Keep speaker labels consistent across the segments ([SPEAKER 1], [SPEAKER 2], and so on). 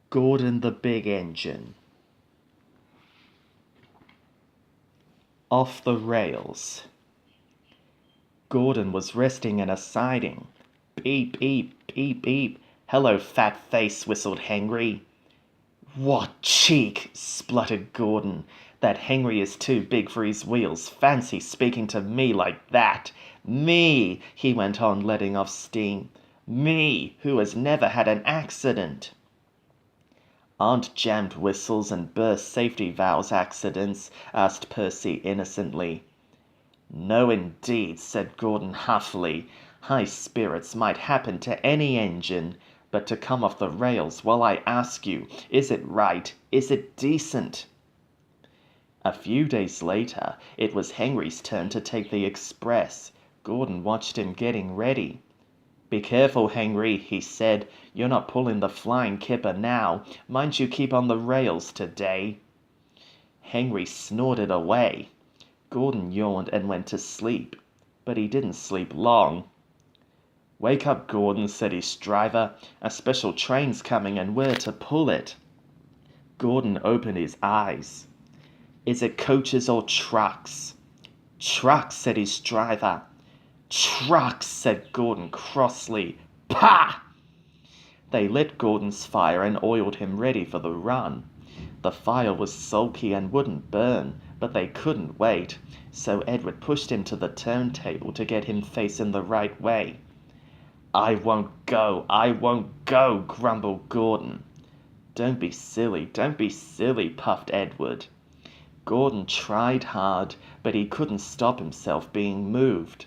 [SPEAKER 1] Gordon the Big Engine. Off the rails. Gordon was resting in a siding. Beep, beep, beep, beep. Hello, fat face, whistled Henry. What cheek, spluttered Gordon. That Henry is too big for his wheels. Fancy speaking to me like that. Me, he went on, letting off steam. Me, who has never had an accident. Aren't jammed whistles and burst safety valves accidents? Asked Percy innocently. No, indeed, said Gordon huffily. High spirits might happen to any engine, but to come off the rails, well, I ask you, is it right? Is it decent? A few days later, it was Henry's turn to take the express. Gordon watched him getting ready. Be careful, Henry, he said. You're not pulling the flying kipper now. Mind you keep on the rails today. Henry snorted away. Gordon yawned and went to sleep, but he didn't sleep long. Wake up, Gordon, said his driver. A special train's coming and we're to pull it. Gordon opened his eyes. Is it coaches or trucks? Trucks, said his driver. Trucks, said Gordon crossly. Pah! They lit Gordon's fire and oiled him ready for the run. The fire was sulky and wouldn't burn, but they couldn't wait, so Edward pushed him to the turntable to get him facing the right way. I won't go, grumbled Gordon. Don't be silly, puffed Edward. Gordon tried hard, but he couldn't stop himself being moved.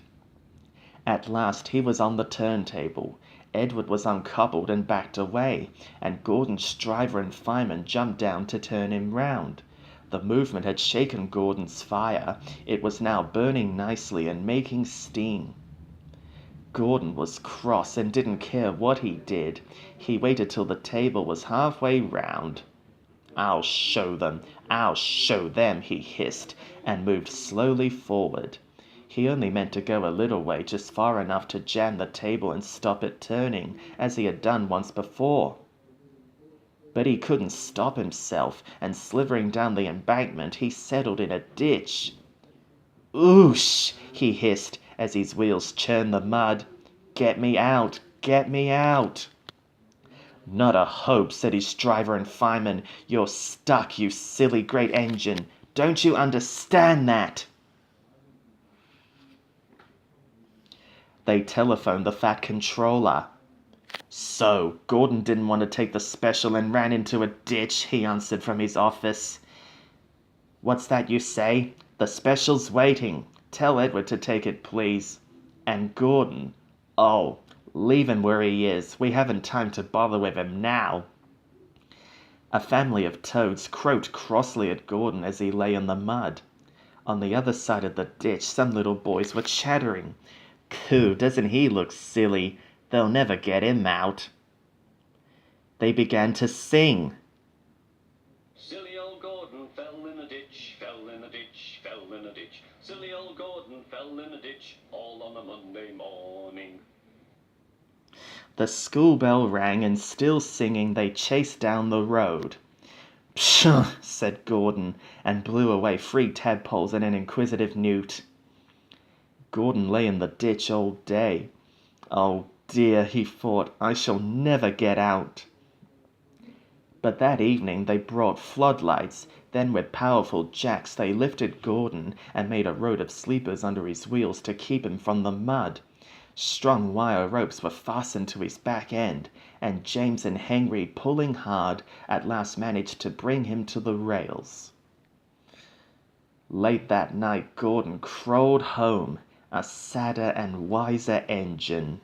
[SPEAKER 1] At last he was on the turntable. Edward was uncoupled and backed away, and Gordon's driver and fireman jumped down to turn him round. The movement had shaken Gordon's fire. It was now burning nicely and making steam. Gordon was cross and didn't care what he did. He waited till the table was halfway round. I'll show them, he hissed, and moved slowly forward. He only meant to go a little way, just far enough to jam the table and stop it turning, as he had done once before. But he couldn't stop himself, and slithering down the embankment, he settled in a ditch. Oosh! He hissed, as his wheels churned the mud. Get me out! Get me out! Not a hope, said his driver and fireman. You're stuck, you silly great engine. Don't you understand that? They telephoned the Fat Controller. So, Gordon didn't want to take the special and ran into a ditch, he answered from his office. What's that you say? The special's waiting. Tell Edward to take it, please. And Gordon, oh, leave him where he is. We haven't time to bother with him now. A family of toads croaked crossly at Gordon as he lay in the mud. On the other side of the ditch, some little boys were chattering. Coo, doesn't he look silly? They'll never get him out. They began to sing.
[SPEAKER 2] Silly old Gordon fell in a ditch, fell in a ditch, fell in a ditch. Silly old Gordon fell in a ditch, all on a Monday morning.
[SPEAKER 1] The school bell rang, and still singing, they chased down the road. Pshaw, said Gordon, and blew away 3 tadpoles and an inquisitive newt. Gordon lay in the ditch all day. Oh dear, he thought, I shall never get out. But that evening they brought floodlights. Then with powerful jacks they lifted Gordon and made a road of sleepers under his wheels to keep him from the mud. Strong wire ropes were fastened to his back end, and James and Henry, pulling hard, at last managed to bring him to the rails. Late that night Gordon crawled home, a sadder and wiser engine.